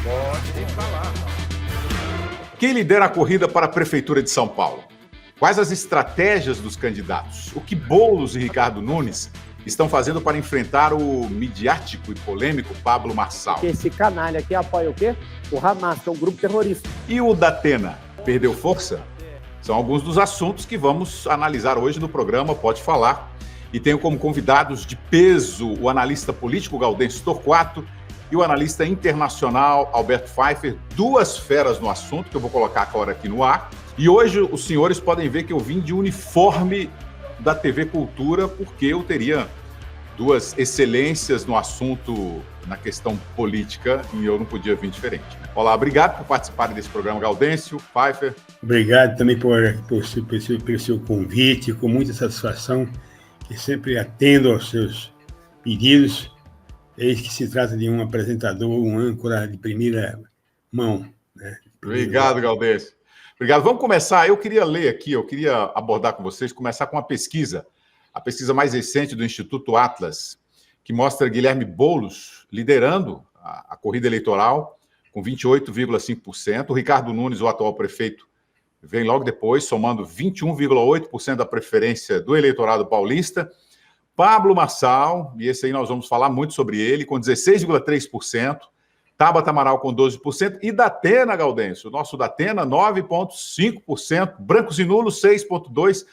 Pode falar. Quem lidera a corrida para a Prefeitura de São Paulo? Quais as estratégias dos candidatos? O que Boulos e Ricardo Nunes estão fazendo para enfrentar o midiático e polêmico Pablo Marçal? Esse canalha aqui apoia o quê? O Hamas, que é um grupo terrorista. E o Datena perdeu força? São alguns dos assuntos que vamos analisar hoje no programa Pode Falar. E tenho como convidados de peso o analista político Gaudêncio Torquato e o analista internacional Alberto Pfeiffer, duas feras no assunto que eu vou colocar agora aqui no ar. E hoje os senhores podem ver que eu vim de uniforme da TV Cultura, porque eu teria duas excelências no assunto, na questão política, e eu não podia vir diferente. Olá, obrigado por participarem desse programa, Gaudêncio, Pfeiffer. Obrigado também por seu convite, com muita satisfação, que sempre atendo aos seus pedidos. Eis que se trata de um apresentador, um âncora de primeira mão. Né? Obrigado, Gaudêncio. Obrigado. Vamos começar. Eu queria ler aqui, eu queria abordar com vocês, começar com uma pesquisa, a pesquisa mais recente do Instituto Atlas, que mostra Guilherme Boulos liderando a corrida eleitoral com 28,5%. O Ricardo Nunes, o atual prefeito, vem logo depois, somando 21,8% da preferência do eleitorado paulista. Pablo Marçal, e esse aí nós vamos falar muito sobre ele, com 16,3%. Tabata Amaral com 12%. E Datena, Gaudêncio, o nosso Datena, 9,5%. Brancos e nulos, 6,2%.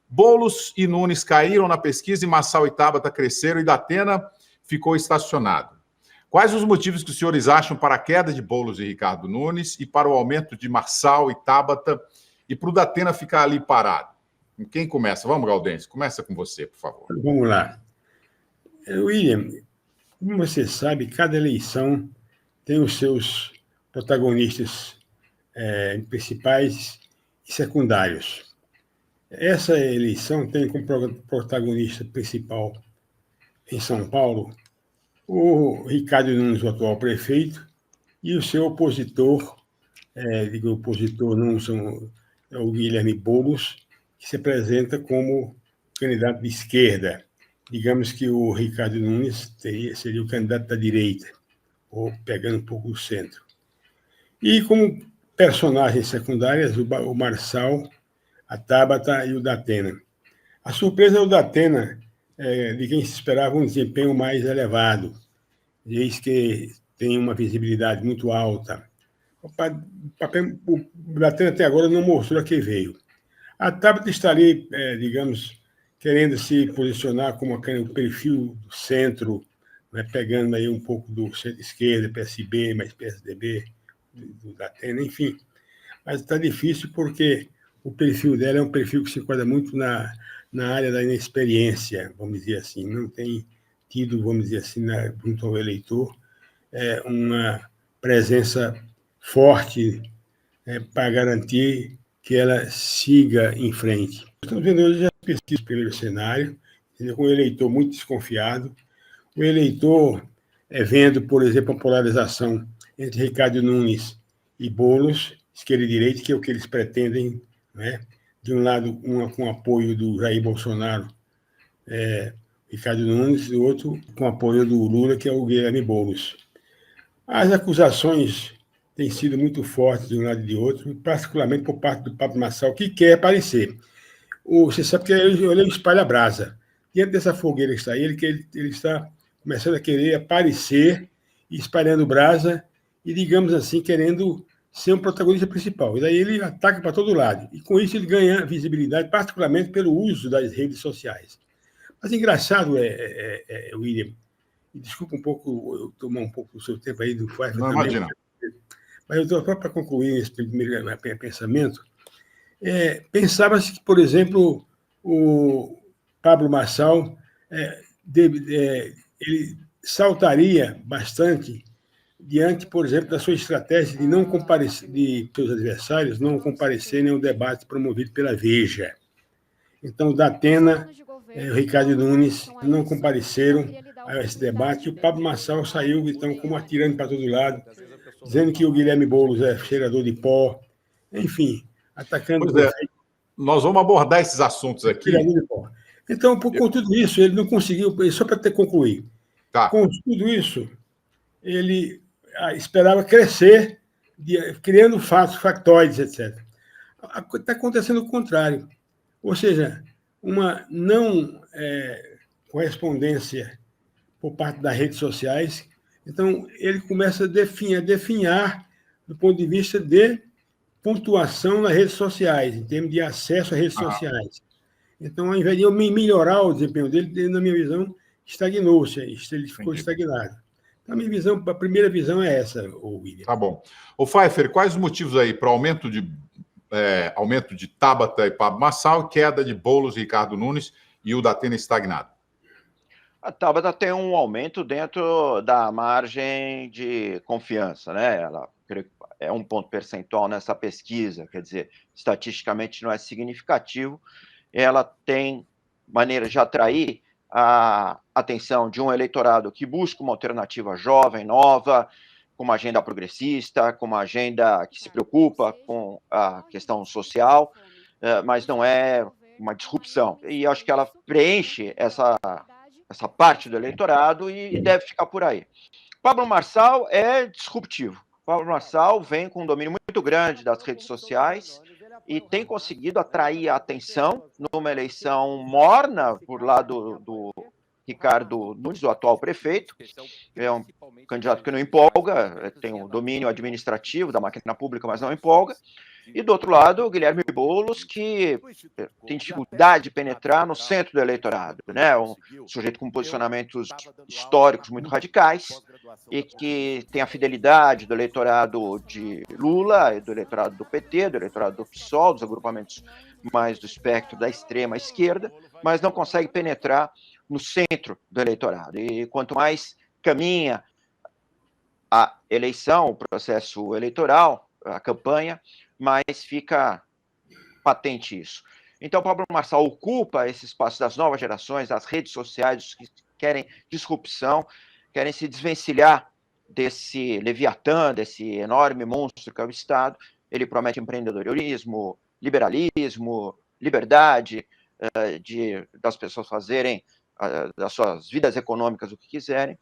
Boulos e Nunes caíram na pesquisa e Marçal e Tabata cresceram e Datena ficou estacionado. Quais os motivos que os senhores acham para a queda de Boulos e Ricardo Nunes e para o aumento de Marçal e Tabata e para o Datena ficar ali parado? Quem começa? Vamos, Gaudêncio, começa com você, por favor. Vamos lá. William, como você sabe, cada eleição tem os seus protagonistas principais e secundários. Essa eleição tem como protagonista principal em São Paulo o Ricardo Nunes, o atual prefeito, e o seu opositor, digo opositor, não são, é o Guilherme Boulos, que se apresenta como candidato de esquerda. Digamos que o Ricardo Nunes seria o candidato da direita, ou pegando um pouco o centro. E como personagens secundárias, o Marçal, a Tabata e o Datena. A surpresa é o Datena, de quem se esperava um desempenho mais elevado, eis que tem uma visibilidade muito alta. O Datena até agora não mostrou a que veio. A Tabata estaria, digamos, querendo se posicionar como o perfil do centro, né, pegando aí um pouco do centro-esquerda, PSB, mais PSDB, do Datena, enfim. Mas está difícil porque o perfil dela é um perfil que se enquadra muito na área da inexperiência, vamos dizer assim. Não tem tido, vamos dizer assim, junto ao eleitor, uma presença forte para garantir que ela siga em frente. Estamos vendo hoje as pesquisas pelo cenário, com o eleitor muito desconfiado, o eleitor vendo, por exemplo, a polarização entre Ricardo Nunes e Boulos, esquerda e direita, que é o que eles pretendem, né? De um lado, com apoio do Jair Bolsonaro, Ricardo Nunes, e do outro, com apoio do Lula, que é o Guilherme Boulos. As acusações têm sido muito fortes de um lado e de outro, particularmente por parte do Pablo Marçal, que quer aparecer. Você sabe que ele é um espalha-brasa. Diante dessa fogueira que está aí, ele está começando a querer aparecer, espalhando brasa e, digamos assim, querendo ser um protagonista principal. E daí ele ataca para todo lado. E com isso ele ganha visibilidade, particularmente pelo uso das redes sociais. Mas engraçado William, e desculpa um pouco, eu tomar um pouco do seu tempo aí do Pfeiffer também. Imagina. Mas eu estou só para concluir esse primeiro pensamento. Pensava-se que, por exemplo, o Pablo Marçal ele saltaria bastante diante, por exemplo, da sua estratégia de não comparecer, de seus adversários não comparecerem ao debate promovido pela Veja. Então, Datena, o Ricardo Nunes não compareceram a esse debate. E o Pablo Marçal saiu, então, como atirando para todo lado, dizendo que o Guilherme Boulos é cheirador de pó, enfim, atacando... Pois é, nós vamos abordar esses assuntos aqui. Então, com tudo isso, ele não conseguiu, só para concluir, tá. Com tudo isso, ele esperava crescer, criando fatos, factoides, etc. Está acontecendo o contrário. Ou seja, uma não correspondência por parte das redes sociais. Então, ele começa a definhar do ponto de vista de pontuação nas redes sociais, em termos de acesso às redes sociais. Então, ao invés de eu melhorar o desempenho dele, na minha visão, estagnou-se, ele ficou estagnado. Então, a primeira visão é essa, William. Tá bom. Ô, Pfeiffer, quais os motivos aí para aumento de Tabata e Pablo Marçal e queda de Boulos e Ricardo Nunes e o Datena estagnado? A Tabata tem um aumento dentro da margem de confiança, né? Ela é 1 ponto percentual nessa pesquisa, quer dizer, estatisticamente não é significativo. Ela tem maneira de atrair a atenção de um eleitorado que busca uma alternativa jovem, nova, com uma agenda progressista, com uma agenda que se preocupa com a questão social, mas não é uma disrupção. E acho que ela preenche essa parte do eleitorado e deve ficar por aí. Pablo Marçal é disruptivo. Pablo Marçal vem com um domínio muito grande das redes sociais e tem conseguido atrair a atenção numa eleição morna por lado do Ricardo Nunes, o atual prefeito. É um candidato que não empolga, tem o domínio administrativo da máquina pública, mas não empolga. E, do outro lado, o Guilherme Boulos, que tem dificuldade de penetrar no centro do eleitorado, né? Um sujeito com posicionamentos históricos muito radicais e que tem a fidelidade do eleitorado de Lula, do eleitorado do PT, do eleitorado do PSOL, dos agrupamentos mais do espectro da extrema esquerda, mas não consegue penetrar no centro do eleitorado. E quanto mais caminha a eleição, o processo eleitoral, a campanha, mas fica patente isso. Então, Pablo Marçal ocupa esse espaço das novas gerações, das redes sociais, que querem disrupção, querem se desvencilhar desse leviatã, desse enorme monstro que é o Estado. Ele promete empreendedorismo, liberalismo, liberdade, das pessoas fazerem das suas vidas econômicas o que quiserem.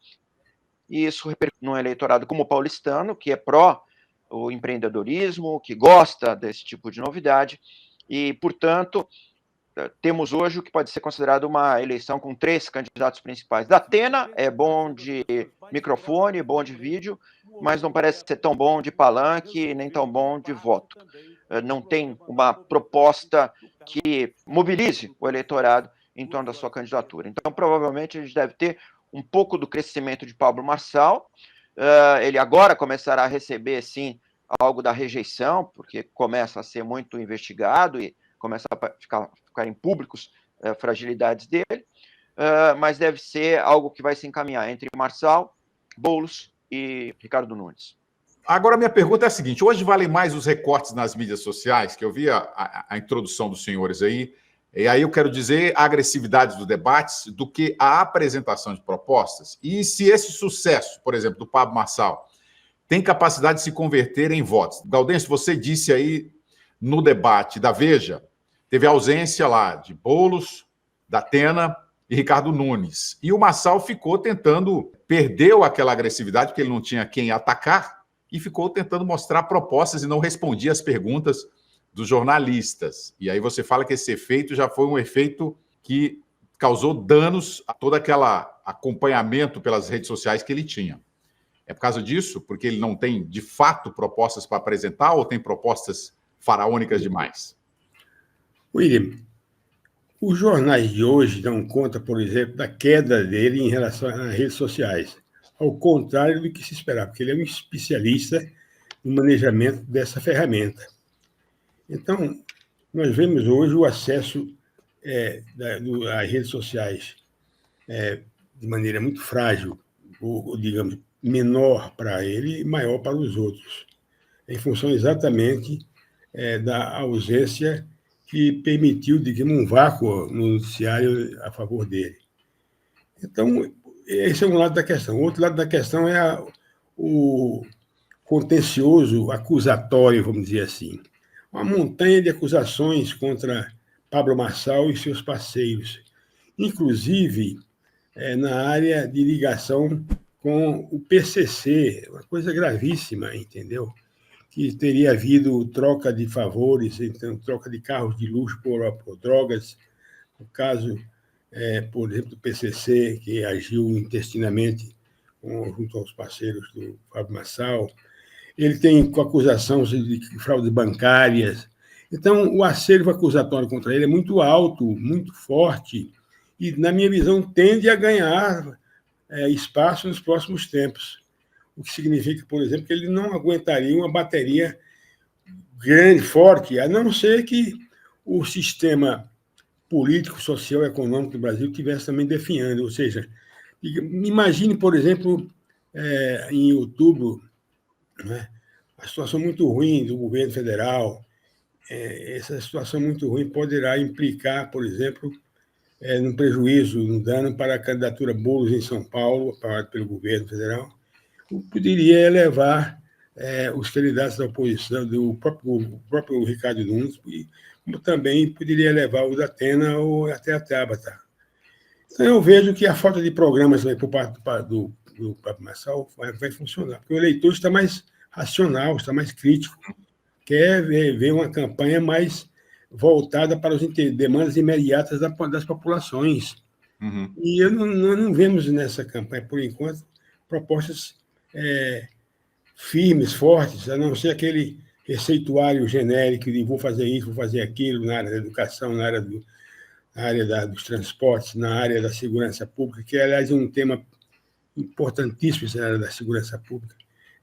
E isso repercute num eleitorado como o paulistano, que é pró o empreendedorismo, que gosta desse tipo de novidade, e, portanto, temos hoje o que pode ser considerado uma eleição com 3 candidatos principais. Datena é bom de microfone, bom de vídeo, mas não parece ser tão bom de palanque, nem tão bom de voto. Não tem uma proposta que mobilize o eleitorado em torno da sua candidatura. Então, provavelmente, a gente deve ter um pouco do crescimento de Pablo Marçal. Ele agora começará a receber, sim, algo da rejeição, porque começa a ser muito investigado e começa a ficar em públicos fragilidades dele, mas deve ser algo que vai se encaminhar entre Marçal, Boulos e Ricardo Nunes. Agora, minha pergunta é a seguinte: hoje valem mais os recortes nas mídias sociais, que eu vi a introdução dos senhores aí, e aí eu quero dizer a agressividade dos debates do que a apresentação de propostas? E se esse sucesso, por exemplo, do Pablo Marçal, tem capacidade de se converter em votos? Gaudêncio, você disse aí no debate da Veja, teve ausência lá de Boulos, Datena e Ricardo Nunes. E o Marçal ficou tentando, perdeu aquela agressividade, porque ele não tinha quem atacar, e ficou tentando mostrar propostas e não respondia às perguntas dos jornalistas. E aí você fala que esse efeito já foi um efeito que causou danos a todo aquele acompanhamento pelas redes sociais que ele tinha. É por causa disso? Porque ele não tem, de fato, propostas para apresentar ou tem propostas faraônicas demais? William, os jornais de hoje dão conta, por exemplo, da queda dele em relação às redes sociais, ao contrário do que se esperava, porque ele é um especialista no manejamento dessa ferramenta. Então, nós vemos hoje o acesso às redes sociais de maneira muito frágil, ou, digamos, menor para ele e maior para os outros, em função exatamente da ausência que permitiu, digamos, um vácuo no noticiário a favor dele. Então, esse é um lado da questão. O outro lado da questão é o contencioso acusatório, vamos dizer assim. Uma montanha de acusações contra Pablo Marçal e seus parceiros, inclusive na área de ligação com o PCC, uma coisa gravíssima, entendeu? Que teria havido troca de favores, então, troca de carros de luxo por drogas. No caso, por exemplo, do PCC, que agiu intestinamente junto aos parceiros do Fábio Marçal. Ele tem acusação de fraudes bancárias. Então, o acervo acusatório contra ele é muito alto, muito forte, e, na minha visão, tende a ganhar espaço nos próximos tempos. O que significa, por exemplo, que ele não aguentaria uma bateria grande, forte, a não ser que o sistema político, social e econômico do Brasil estivesse também definhando. Ou seja, imagine, por exemplo, em outubro, né, a situação muito ruim do governo federal. Essa situação muito ruim poderá implicar, por exemplo, num prejuízo, num dano para a candidatura Boulos em São Paulo, aprovada pelo governo federal, poderia elevar os candidatos da oposição, do próprio Ricardo Nunes, como também poderia elevar o da Atena ou até a Tabata. Então, eu vejo que a falta de programas por parte do Fábio Marçal vai funcionar, porque o eleitor está mais racional, está mais crítico, quer ver uma campanha mais voltada para as demandas imediatas das populações. Uhum. E nós não vemos nessa campanha, por enquanto, propostas firmes, fortes, a não ser aquele receituário genérico de vou fazer isso, vou fazer aquilo na área da educação, na área dos transportes, na área da segurança pública, que, aliás, é um tema importantíssimo na área da segurança pública.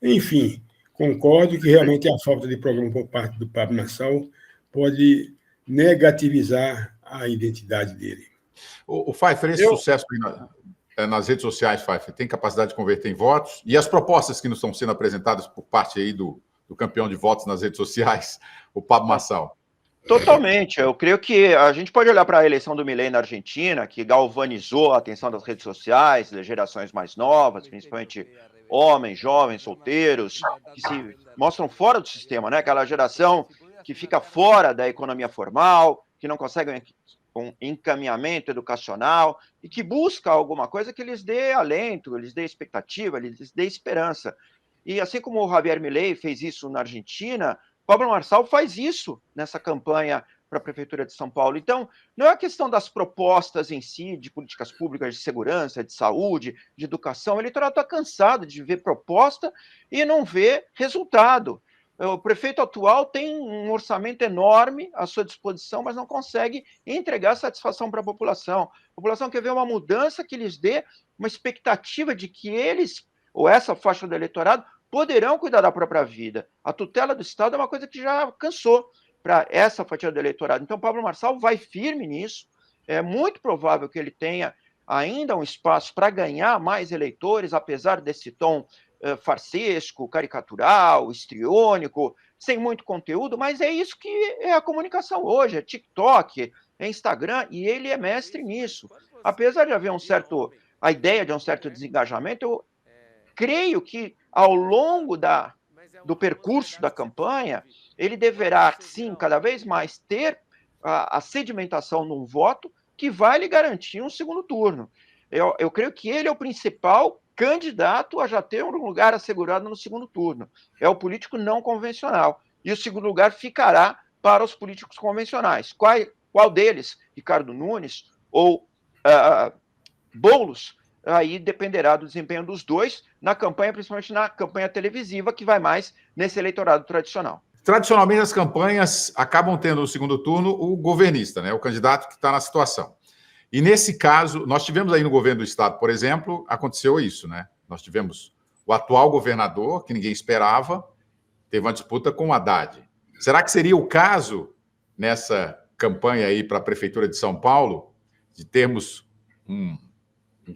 Enfim, concordo que realmente a falta de programa por parte do Fábio Marçal pode negativizar a identidade dele. O Pfeiffer, esse sucesso nas redes sociais, Pfeiffer, tem capacidade de converter em votos? E as propostas que não estão sendo apresentadas por parte aí do campeão de votos nas redes sociais, o Pablo Marçal? Totalmente. Eu creio que a gente pode olhar para a eleição do Milei na Argentina, que galvanizou a atenção das redes sociais, das gerações mais novas, principalmente homens, jovens, solteiros, que se mostram fora do sistema, né? Aquela geração que fica fora da economia formal, que não consegue um encaminhamento educacional e que busca alguma coisa que lhes dê alento, lhes dê expectativa, lhes dê esperança. E assim como o Javier Milei fez isso na Argentina, Pablo Marçal faz isso nessa campanha para a Prefeitura de São Paulo. Então, não é a questão das propostas em si, de políticas públicas de segurança, de saúde, de educação. O eleitorado está cansado de ver proposta e não ver resultado. O prefeito atual tem um orçamento enorme à sua disposição, mas não consegue entregar satisfação para a população. A população quer ver uma mudança que lhes dê uma expectativa de que eles, ou essa faixa do eleitorado, poderão cuidar da própria vida. A tutela do Estado é uma coisa que já cansou para essa fatia do eleitorado. Então, Pablo Marçal vai firme nisso. É muito provável que ele tenha ainda um espaço para ganhar mais eleitores, apesar desse tom farsesco, caricatural, histriônico, sem muito conteúdo, mas é isso que é a comunicação hoje, é TikTok, é Instagram, e ele é mestre nisso. Apesar de haver a ideia de um certo desengajamento, eu creio que ao longo do percurso da campanha, ele deverá, sim, cada vez mais ter a sedimentação num voto que vai lhe garantir um segundo turno. Eu creio que ele é o principal candidato a já ter um lugar assegurado no segundo turno. É o político não convencional. E o segundo lugar ficará para os políticos convencionais. Qual deles, Ricardo Nunes ou Boulos, aí dependerá do desempenho dos dois na campanha, principalmente na campanha televisiva, que vai mais nesse eleitorado tradicional. Tradicionalmente, as campanhas acabam tendo no segundo turno o governista, né? O candidato que está na situação. E nesse caso, nós tivemos aí no governo do Estado, por exemplo, aconteceu isso, né? Nós tivemos o atual governador, que ninguém esperava, teve uma disputa com o Haddad. Será que seria o caso, nessa campanha aí para a Prefeitura de São Paulo, de termos um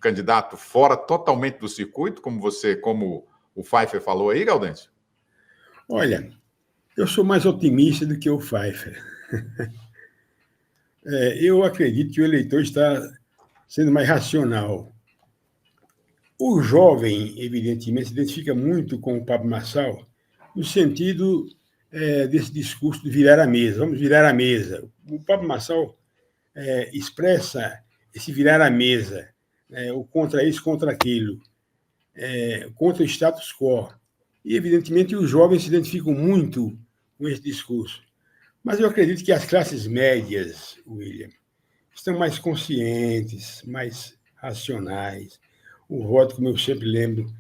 candidato fora totalmente do circuito, como o Pfeiffer falou aí, Gaudêncio? Olha, eu sou mais otimista do que o Pfeiffer. Eu acredito que o eleitor está sendo mais racional. O jovem, evidentemente, se identifica muito com o Pablo Marçal no sentido desse discurso de virar a mesa. Vamos virar a mesa. O Pablo Marçal expressa esse virar a mesa, o contra isso, contra aquilo. contra o status quo. E, evidentemente, os jovens se identificam muito com esse discurso. Mas eu acredito que as classes médias, William, estão mais conscientes, mais racionais. O voto, como eu sempre lembro,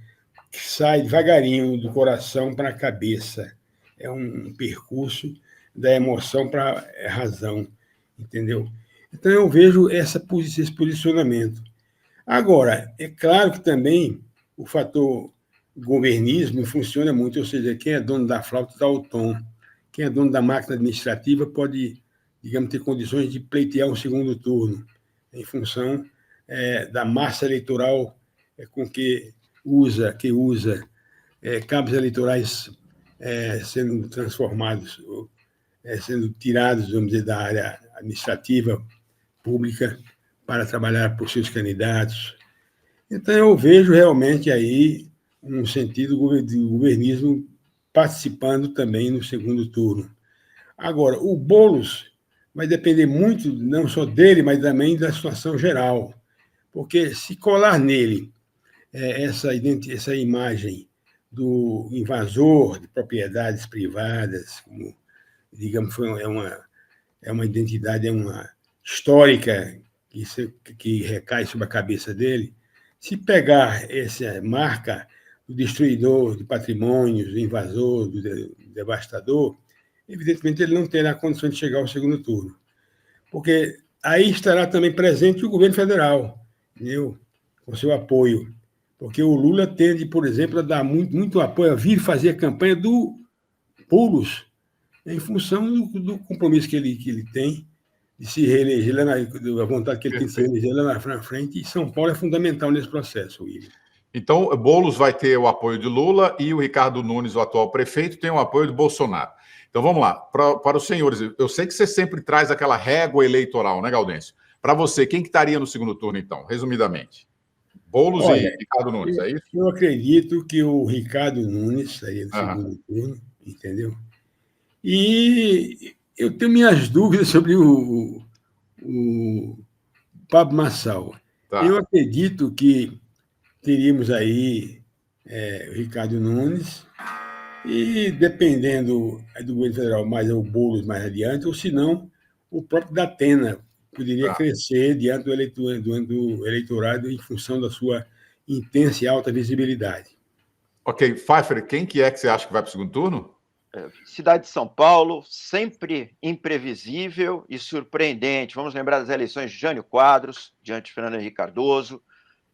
sai devagarinho do coração para a cabeça. É um percurso da emoção para a razão, entendeu? Então, eu vejo esse posicionamento. Agora, é claro que também o fator governismo funciona muito, ou seja, quem é dono da flauta dá o tom, quem é dono da máquina administrativa pode, digamos, ter condições de pleitear um segundo turno, em função da massa eleitoral com que usa cabos eleitorais sendo transformados, sendo tirados, vamos dizer, da área administrativa pública para trabalhar por seus candidatos. Então, eu vejo realmente aí um sentido de governismo participando também no segundo turno. Agora, o Boulos vai depender muito, não só dele, mas também da situação geral, porque se colar nele essa imagem do invasor de propriedades privadas, como, digamos, é uma identidade, uma histórica que recai sobre a cabeça dele, se pegar essa marca do destruidor de patrimônios, do invasor, do devastador, evidentemente ele não terá condições de chegar ao segundo turno. Porque aí estará também presente o governo federal, entendeu? Com seu apoio. Porque o Lula tende, por exemplo, a dar muito apoio, a vir fazer a campanha do Boulos, em função do compromisso que ele tem de se reeleger, da vontade que ele tem de se reeleger lá na frente, e São Paulo é fundamental nesse processo, William. Então, Boulos vai ter o apoio de Lula e o Ricardo Nunes, o atual prefeito, tem o apoio de Bolsonaro. Então, vamos lá. Para os senhores, eu sei que você sempre traz aquela régua eleitoral, né, Gaudêncio? Para você, quem que estaria no segundo turno, então, resumidamente? Boulos e Ricardo Nunes, é isso? Eu acredito que o Ricardo Nunes estaria no segundo turno, entendeu? E eu tenho minhas dúvidas sobre o Pablo Marçal. Tá. Eu acredito que teríamos aí o Ricardo Nunes, e dependendo do governo federal, mais o Boulos mais adiante, ou se não, o próprio Datena poderia crescer diante do eleitorado em função da sua intensa e alta visibilidade. Ok. Pfeiffer, quem que é que você acha que vai para o segundo turno? Cidade de São Paulo, sempre imprevisível e surpreendente. Vamos lembrar das eleições de Jânio Quadros, diante de Fernando Henrique Cardoso,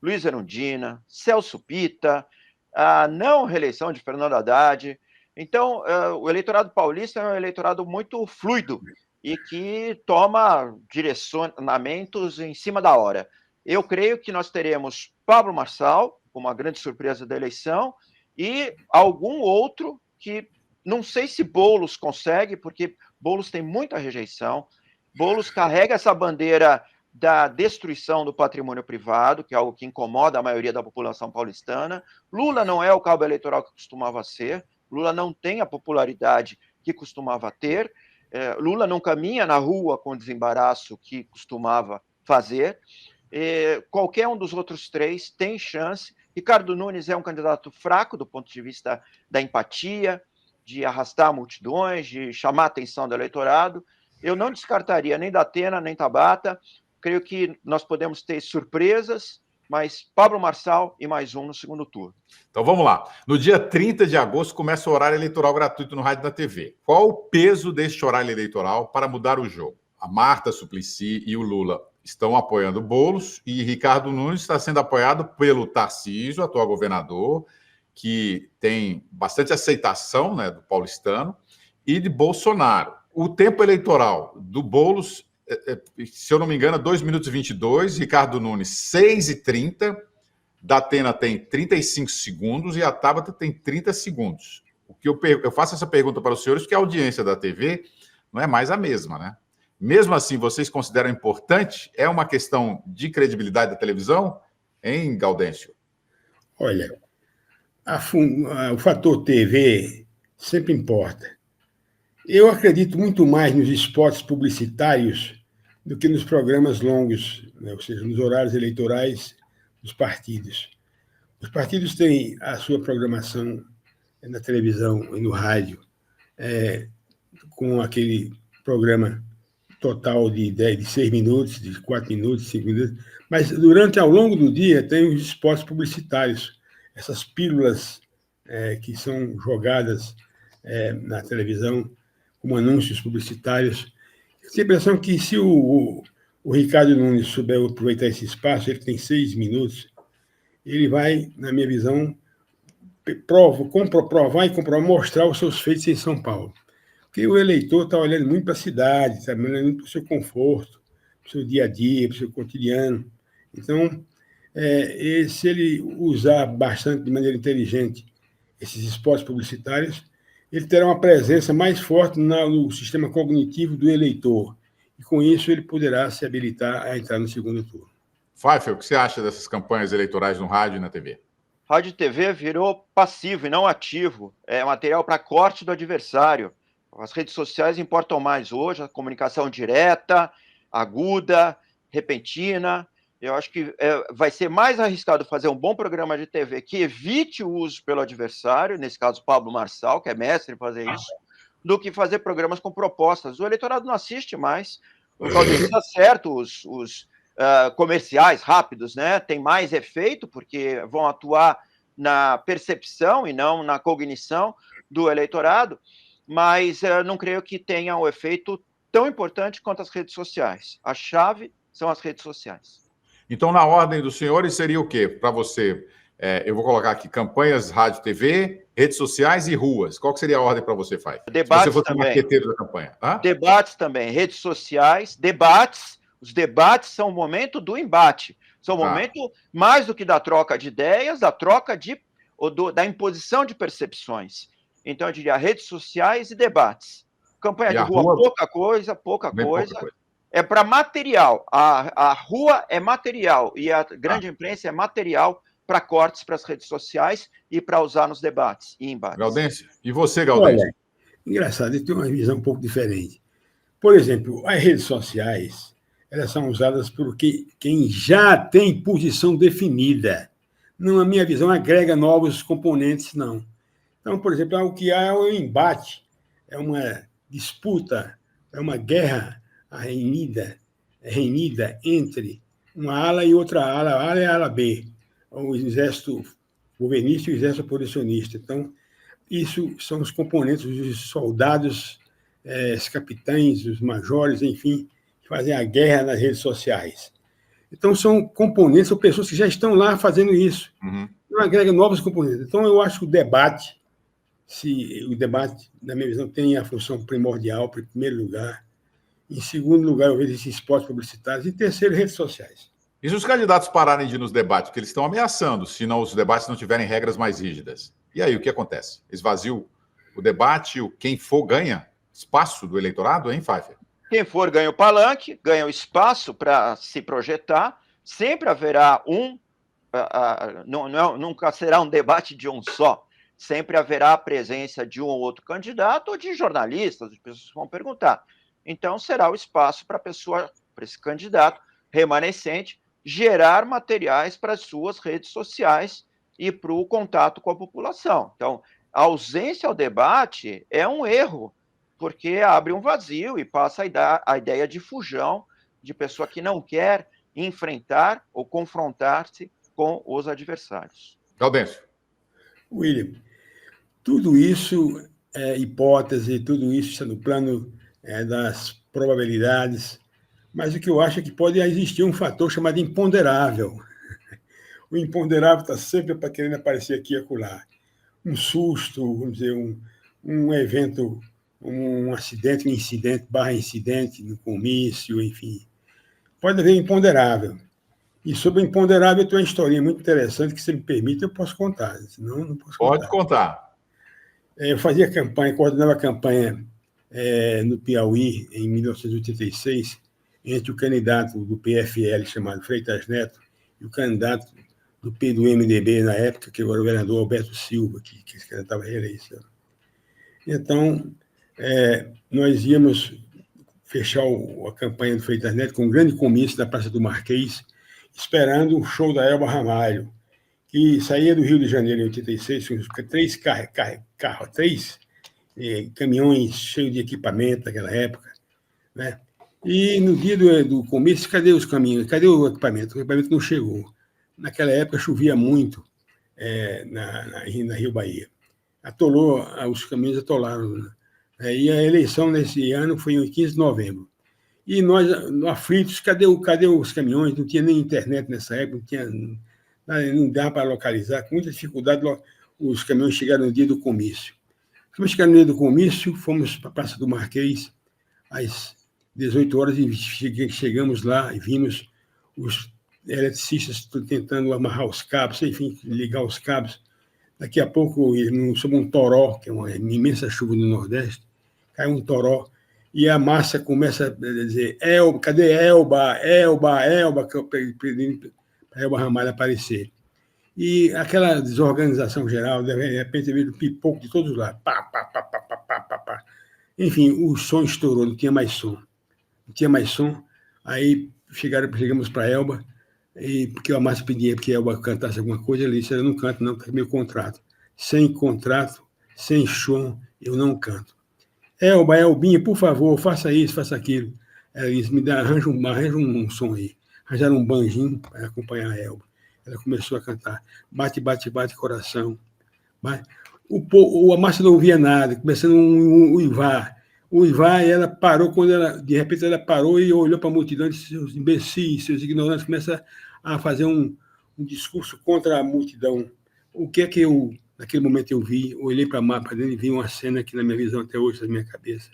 Luiz Erundina, Celso Pitta, a não reeleição de Fernando Haddad. Então, o eleitorado paulista é um eleitorado muito fluido e que toma direcionamentos em cima da hora. Eu creio que nós teremos Pablo Marçal, como uma grande surpresa da eleição, e algum outro que não sei se Boulos consegue, porque Boulos tem muita rejeição. Boulos carrega essa bandeira da destruição do patrimônio privado, que é algo que incomoda a maioria da população paulistana. Lula não é o cabo eleitoral que costumava ser. Lula não tem a popularidade que costumava ter. Lula não caminha na rua com o desembaraço que costumava fazer. Qualquer um dos outros três tem chance. Ricardo Nunes é um candidato fraco do ponto de vista da empatia, de arrastar multidões, de chamar a atenção do eleitorado. Eu não descartaria nem Datena, nem Tabata. Creio que nós podemos ter surpresas, mas Pablo Marçal e mais um no segundo turno. Então vamos lá. No dia 30 de agosto começa o horário eleitoral gratuito no rádio e na TV. Qual o peso deste horário eleitoral para mudar o jogo? A Marta Suplicy e o Lula estão apoiando Boulos e Ricardo Nunes está sendo apoiado pelo Tarcísio, atual governador, que tem bastante aceitação, né, do paulistano, e de Bolsonaro. O tempo eleitoral do Boulos, se eu não me engano, 2 minutos e 22, Ricardo Nunes 6h30, Datena tem 35 segundos e a Tabata tem 30 segundos. O que eu faço essa pergunta para os senhores porque a audiência da TV não é mais a mesma, né? Mesmo assim, vocês consideram importante? É uma questão de credibilidade da televisão, hein, Gaudêncio? Olha, o fator TV sempre importa. Eu acredito muito mais nos spots publicitários do que nos programas longos, né? Ou seja, nos horários eleitorais dos partidos. Os partidos têm a sua programação na televisão e no rádio, com aquele programa total de 6 minutos, de 4 minutos, 5 minutos, mas ao longo do dia, tem os spots publicitários, essas pílulas que são jogadas na televisão, como anúncios publicitários. Eu tenho a impressão que, se o Ricardo Nunes souber aproveitar esse espaço, ele tem 6 minutos, ele vai, na minha visão, provar e comprovar, mostrar os seus feitos em São Paulo. Porque o eleitor está olhando muito para a cidade, está olhando muito para o seu conforto, para o seu dia a dia, para o seu cotidiano. Então, se ele usar bastante, de maneira inteligente, esses spots publicitários, ele terá uma presença mais forte no sistema cognitivo do eleitor. E, com isso, ele poderá se habilitar a entrar no segundo turno. Pfeiffer, o que você acha dessas campanhas eleitorais no rádio e na TV? Rádio e TV virou passivo e não ativo. É material para corte do adversário. As redes sociais importam mais hoje, a comunicação direta, aguda, repentina. Eu acho que vai ser mais arriscado fazer um bom programa de TV que evite o uso pelo adversário, nesse caso Pablo Marçal, que é mestre em fazer isso, do que fazer programas com propostas. O eleitorado não assiste mais. O Claudio está certo, os comerciais rápidos, né, tem mais efeito, porque vão atuar na percepção e não na cognição do eleitorado, mas não creio que tenha um efeito tão importante quanto as redes sociais. A chave são as redes sociais. Então, na ordem dos senhores, seria o quê? Para você, eu vou colocar aqui campanhas, rádio, TV, redes sociais e ruas. Qual que seria a ordem para você, Fai? Debates se você fosse também. marqueteiro da campanha. Hã? Debates também, redes sociais, debates. Os debates são o momento do embate. São o momento, mais do que da troca de ideias, da troca da imposição de percepções. Então, eu diria redes sociais e debates. Campanha de rua, pouca coisa. É para material. A rua é material e a grande imprensa é material para cortes para as redes sociais e para usar nos debates e embates. Gaudêncio? E você, Gaudêncio? Olha, engraçado, eu tenho uma visão um pouco diferente. Por exemplo, as redes sociais, elas são usadas por quem já tem posição definida. Não, a minha visão, agrega novos componentes, não. Então, por exemplo, o que há é um embate, é uma disputa, é uma guerra renhida entre uma ala e outra ala. A ala é a ala B, o exército governista e o exército abolicionista. Então, isso são os componentes, os soldados, os capitães, os majores, enfim, que fazem a guerra nas redes sociais. Então, são componentes, são pessoas que já estão lá fazendo isso. Não agrega novos componentes. Então, eu acho que o debate, na minha visão, tem a função primordial, em primeiro lugar. Em segundo lugar, eu vejo esses spots publicitários. Em terceiro, redes sociais. E se os candidatos pararem de ir nos debates, porque eles estão ameaçando, se os debates não tiverem regras mais rígidas? E aí, o que acontece? Esvaziam o debate, quem for ganha espaço do eleitorado, hein, Pfeiffer? Quem for ganha o palanque, ganha o espaço para se projetar. Sempre haverá nunca será um debate de um só. Sempre haverá a presença de um ou outro candidato ou de jornalistas, de pessoas que vão perguntar. Então, será o espaço para esse candidato remanescente gerar materiais para as suas redes sociais e para o contato com a população. Então, a ausência ao debate é um erro, porque abre um vazio e passa a ideia de fujão, de pessoa que não quer enfrentar ou confrontar-se com os adversários. Gaudêncio. William, tudo isso é hipótese, tudo isso está no plano das probabilidades, mas o que eu acho é que pode existir um fator chamado imponderável. O imponderável está sempre querendo aparecer aqui e acolá. Um susto, vamos dizer, um evento, um acidente, um incidente, /incidente, no comício, enfim. Pode haver imponderável. E sobre o imponderável, eu tenho uma historinha muito interessante que, se me permite, eu posso contar. Senão, não posso contar. Pode contar. Eu fazia campanha, coordenava a campanha no Piauí, em 1986, entre o candidato do PFL, chamado Freitas Neto, e o candidato do MDB, na época, que era o governador Alberto Silva, que estava reeleição. Então, nós íamos fechar a campanha do Freitas Neto com um grande comício na Praça do Marquês, esperando o show da Elba Ramalho, e saía do Rio de Janeiro em 86, com três caminhões cheios de equipamento naquela época, né? E no dia do comício, cadê os caminhões? Cadê o equipamento? O equipamento não chegou. Naquela época chovia muito na Rio Bahia. Atolou, os caminhos atolaram, né? E a eleição nesse ano foi em 15 de novembro. E nós, aflitos, cadê os caminhões? Não tinha nem internet nessa época, não dava para localizar. Com muita dificuldade, os caminhões chegaram no dia do comício. Quando chegaram no dia do comício, fomos para a Praça do Marquês, às 18 horas, e chegamos lá e vimos os eletricistas tentando amarrar os cabos, enfim, ligar os cabos. Daqui a pouco, sob um toró, que é uma imensa chuva no Nordeste, cai um toró, e a massa começa a dizer: Elba, cadê Elba? Elba, Elba, pedindo para Elba Ramalho aparecer. E aquela desorganização geral, de repente, veio pipoco de todos os lados. Pá, pá, pá, pá, pá, pá, pá, pá. Enfim, o som estourou, não tinha mais som. Não tinha mais som. Aí chegamos para Elba, porque a massa pedia que a Elba cantasse alguma coisa, ele disse: eu não canto, não, porque é meu contrato. Sem contrato, sem som, eu não canto. Elba, Elbinha, por favor, faça isso, faça aquilo. Ela disse: arranja um som aí. Arranjaram um banjinho para acompanhar a Elba. Ela começou a cantar: bate, bate, bate, coração. A massa não ouvia nada, começando um uivar. E ela parou, de repente ela parou e olhou para a multidão e disse: seus imbecis, seus ignorantes, começa a fazer um discurso contra a multidão. O que é que naquele momento eu vi? Olhei para dentro e vi uma cena que na minha visão até hoje, na minha cabeça.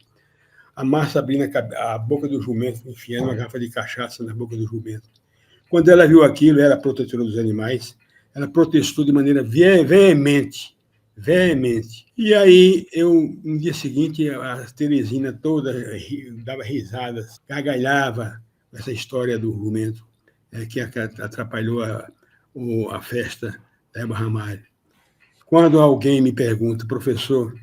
A massa abrindo a boca do jumento, enfiando uma garrafa de cachaça na boca do jumento. Quando ela viu aquilo, ela era protetora dos animais, ela protestou de maneira veemente. E aí, no dia seguinte, a Teresina toda dava risadas, gargalhava essa história do jumento, que atrapalhou a festa da Elba Ramalho. Quando alguém me pergunta: professor,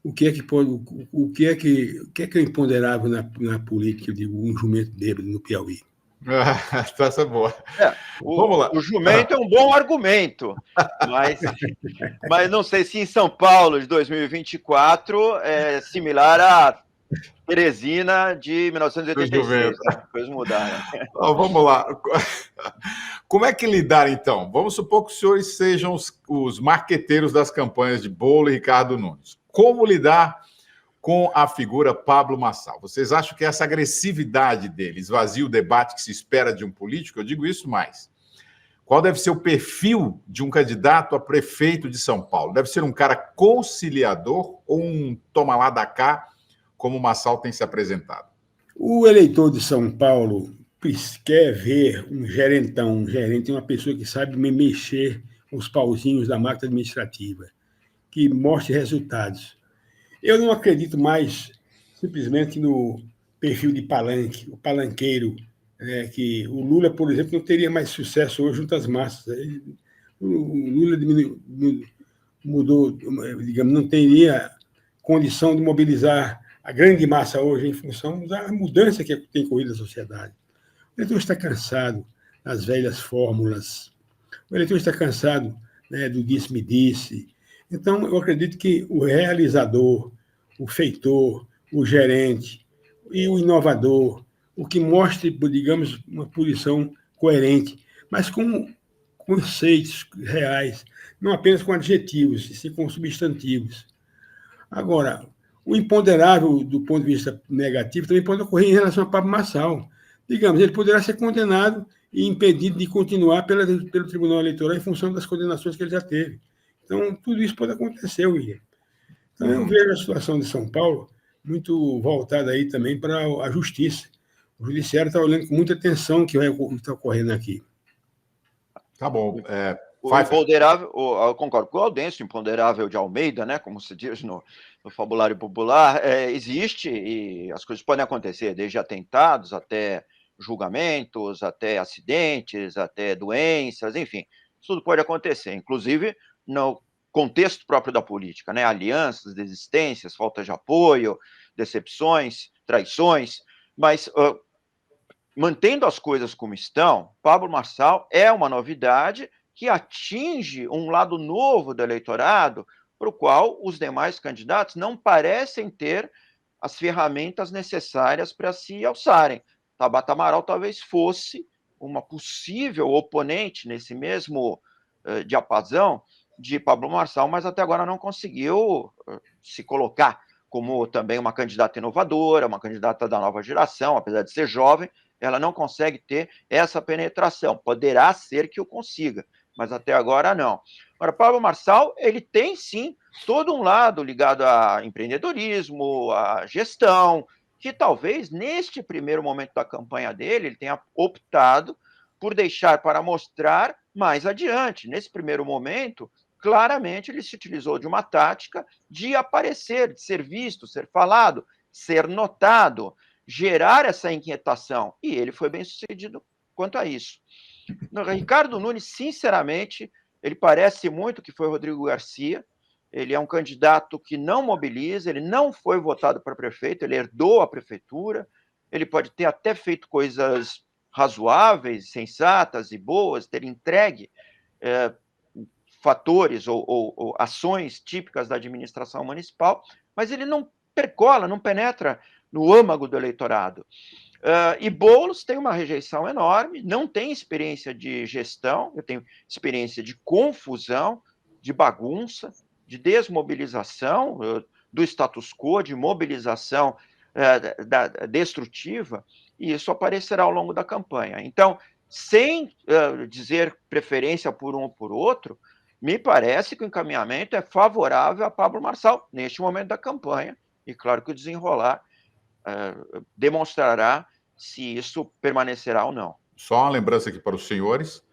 o que é que é imponderável na política? Eu digo: um jumento bêbado no Piauí. Essa é boa. Vamos lá. O jumento é um bom argumento, mas não sei se em São Paulo de 2024 é similar a Teresina de 1986. Depois mudaram. Vamos lá. Como é que lidar, então? Vamos supor que os senhores sejam os marqueteiros das campanhas de Bolo e Ricardo Nunes. Como lidar com a figura Pablo Marçal? Vocês acham que essa agressividade dele esvazia o debate que se espera de um político? Eu digo isso mais. Qual deve ser o perfil de um candidato a prefeito de São Paulo? Deve ser um cara conciliador ou um toma lá da cá, como o Marçal tem se apresentado? O eleitor de São Paulo quer ver um gerente, uma pessoa que sabe mexer com os pauzinhos da máquina administrativa, que mostre resultados. Eu não acredito mais simplesmente no perfil de palanque, o palanqueiro, que o Lula, por exemplo, não teria mais sucesso hoje junto às massas. O Lula mudou, digamos, não teria condição de mobilizar a grande massa hoje em função da mudança que tem ocorrido na sociedade. O eleitor está cansado das velhas fórmulas. O eleitor está cansado, do disse-me-disse. Então, eu acredito que o realizador, o feitor, o gerente e o inovador, o que mostre, digamos, uma posição coerente, mas com conceitos reais, não apenas com adjetivos, e sim com substantivos. Agora, o imponderável, do ponto de vista negativo, também pode ocorrer em relação a Pablo Marçal. Digamos, ele poderá ser condenado e impedido de continuar pelo Tribunal Eleitoral em função das condenações que ele já teve. Então, tudo isso pode acontecer, William. Então, eu vejo a situação de São Paulo muito voltada aí também para a justiça. O judiciário está olhando com muita atenção o que está ocorrendo aqui. Tá bom. O imponderável, eu concordo com o Audêncio, o imponderável de Almeida, né, como se diz no vocabulário popular, existe e as coisas podem acontecer, desde atentados até julgamentos, até acidentes, até doenças, enfim, isso tudo pode acontecer, inclusive no contexto próprio da política, né, alianças, desistências, falta de apoio, decepções, traições, mas mantendo as coisas como estão, Pablo Marçal é uma novidade que atinge um lado novo do eleitorado, para o qual os demais candidatos não parecem ter as ferramentas necessárias para se alçarem. Tabata Amaral talvez fosse uma possível oponente nesse mesmo diapasão de Pablo Marçal, mas até agora não conseguiu se colocar como também uma candidata inovadora, uma candidata da nova geração, apesar de ser jovem, ela não consegue ter essa penetração. Poderá ser que o consiga, mas até agora não. Agora, Pablo Marçal, ele tem sim todo um lado ligado a empreendedorismo, a gestão, que talvez neste primeiro momento da campanha dele, ele tenha optado por deixar para mostrar mais adiante. Nesse primeiro momento, claramente ele se utilizou de uma tática de aparecer, de ser visto, ser falado, ser notado, gerar essa inquietação. E ele foi bem sucedido quanto a isso. Ricardo Nunes, sinceramente, ele parece muito que foi Rodrigo Garcia. Ele é um candidato que não mobiliza, ele não foi votado para prefeito, ele herdou a prefeitura, ele pode ter até feito coisas razoáveis, sensatas e boas, ter entregue fatores ou ações típicas da administração municipal, mas ele não percola, não penetra no âmago do eleitorado. E Boulos tem uma rejeição enorme, não tem experiência de gestão, eu tenho experiência de confusão, de bagunça, de desmobilização do status quo, de mobilização destrutiva, e isso aparecerá ao longo da campanha. Então, sem dizer preferência por um ou por outro, me parece que o encaminhamento é favorável a Pablo Marçal neste momento da campanha, e claro que o desenrolar demonstrará se isso permanecerá ou não. Só uma lembrança aqui para os senhores,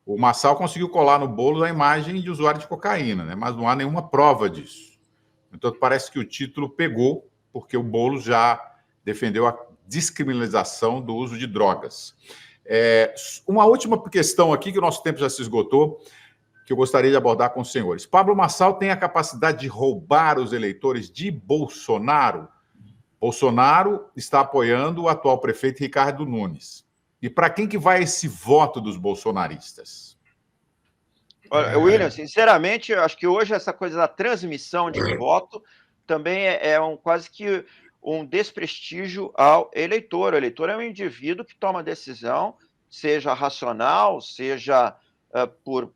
o Marçal conseguiu colar no bolo a imagem de usuário de cocaína, né? Mas não há nenhuma prova disso. Então, parece que o título pegou, porque o Boulos já defendeu a descriminalização do uso de drogas. Uma última questão aqui, que o nosso tempo já se esgotou, que eu gostaria de abordar com os senhores. Pablo Marçal tem a capacidade de roubar os eleitores de Bolsonaro? Bolsonaro está apoiando o atual prefeito Ricardo Nunes. E para quem que vai esse voto dos bolsonaristas? Olha, William, sinceramente, eu acho que hoje essa coisa da transmissão de voto também quase que um desprestígio ao eleitor. O eleitor é um indivíduo que toma decisão, seja racional, seja por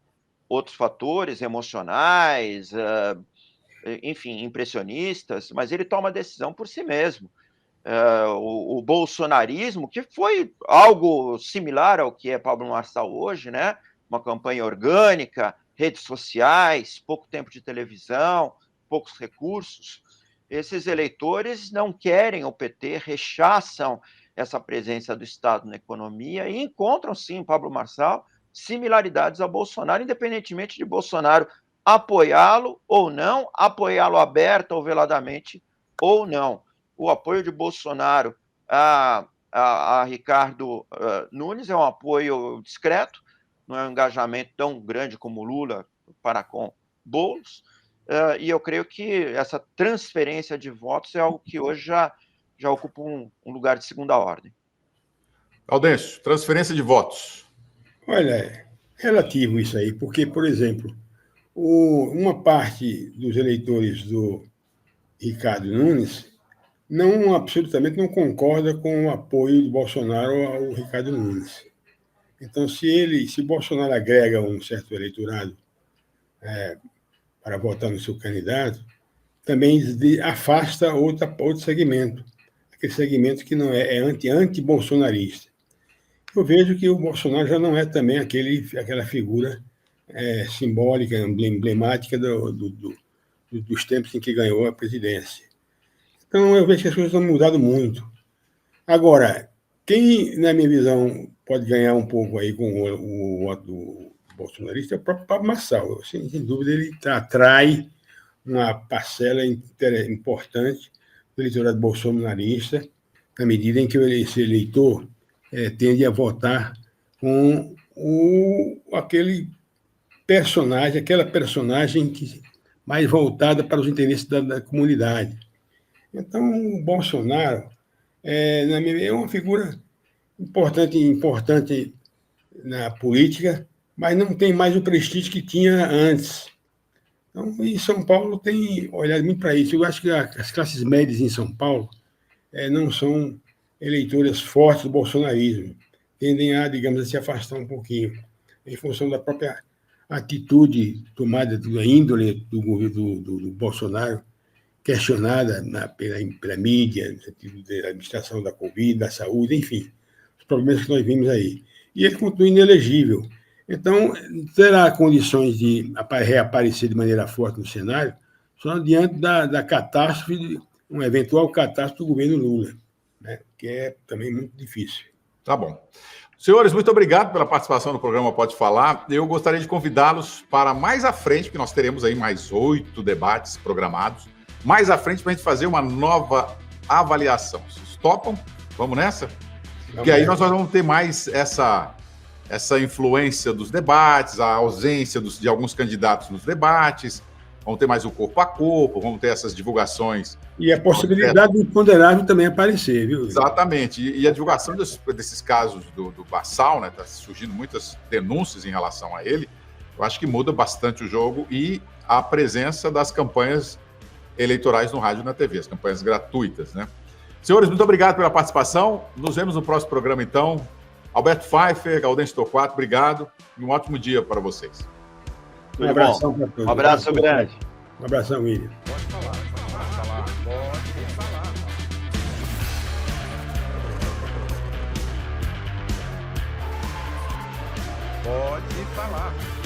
outros fatores emocionais, enfim, impressionistas, mas ele toma decisão por si mesmo. O bolsonarismo, que foi algo similar ao que é Pablo Marçal hoje, né? Uma campanha orgânica, redes sociais, pouco tempo de televisão, poucos recursos. Esses eleitores não querem o PT, rechaçam essa presença do Estado na economia e encontram, sim, em Pablo Marçal, similaridades a Bolsonaro, independentemente de Bolsonaro apoiá-lo ou não, apoiá-lo aberta ou veladamente ou não. O apoio de Bolsonaro a Ricardo Nunes é um apoio discreto, não é um engajamento tão grande como Lula para com Boulos, e eu creio que essa transferência de votos é algo que hoje já ocupa um lugar de segunda ordem. Gaudêncio, transferência de votos. Olha, é relativo isso aí, porque, por exemplo, uma parte dos eleitores do Ricardo Nunes absolutamente não concorda com o apoio do Bolsonaro ao Ricardo Nunes. Então, se Bolsonaro agrega um certo eleitorado para votar no seu candidato, também afasta outro segmento, aquele segmento que não é anti-bolsonarista. Eu vejo que o Bolsonaro já não é também aquela figura simbólica, emblemática dos tempos em que ganhou a presidência. Então, eu vejo que as coisas estão mudando muito. Agora, quem, na minha visão, pode ganhar um pouco aí com o voto do bolsonarista é o próprio Pablo Marçal. Sem dúvida, ele atrai uma parcela importante do eleitorado bolsonarista, na medida em que esse eleitor tende a votar com aquela personagem mais voltada para os interesses da comunidade. Então, o Bolsonaro é uma figura importante na política, mas não tem mais o prestígio que tinha antes. Então, e São Paulo tem olhado muito para isso. Eu acho que as classes médias em São Paulo não são eleitoras fortes do bolsonarismo. Tendem a, digamos, a se afastar um pouquinho, em função da própria atitude tomada, da índole do governo do Bolsonaro, questionada pela mídia, no sentido da administração da Covid, da saúde, enfim, os problemas que nós vimos aí. E ele continua inelegível. Então, terá condições de reaparecer de maneira forte no cenário só diante da catástrofe, uma eventual catástrofe do governo Lula, né? Que é também muito difícil. Tá bom. Senhores, muito obrigado pela participação no programa Pode Falar. Eu gostaria de convidá-los para mais à frente, porque nós teremos aí mais 8 debates programados, mais à frente para a gente fazer uma nova avaliação. Vocês topam? Vamos nessa? Porque aí nós vamos ter mais essa influência dos debates, a ausência de alguns candidatos nos debates, vamos ter mais o corpo a corpo, vamos ter essas divulgações. E a possibilidade do imponderável também aparecer, viu? Exatamente. E a divulgação desses casos do Bassal, né? Está surgindo muitas denúncias em relação a ele. Eu acho que muda bastante o jogo e a presença das campanhas eleitorais no rádio e na TV, as campanhas gratuitas, né? Senhores, muito obrigado pela participação. Nos vemos no próximo programa, então. Alberto Pfeiffer, Gaudêncio Torquato, obrigado. E um ótimo dia para vocês. Um abração para todos. Um abraço grande. Um abração, William. Pode falar, pode falar, pode falar. Pode falar.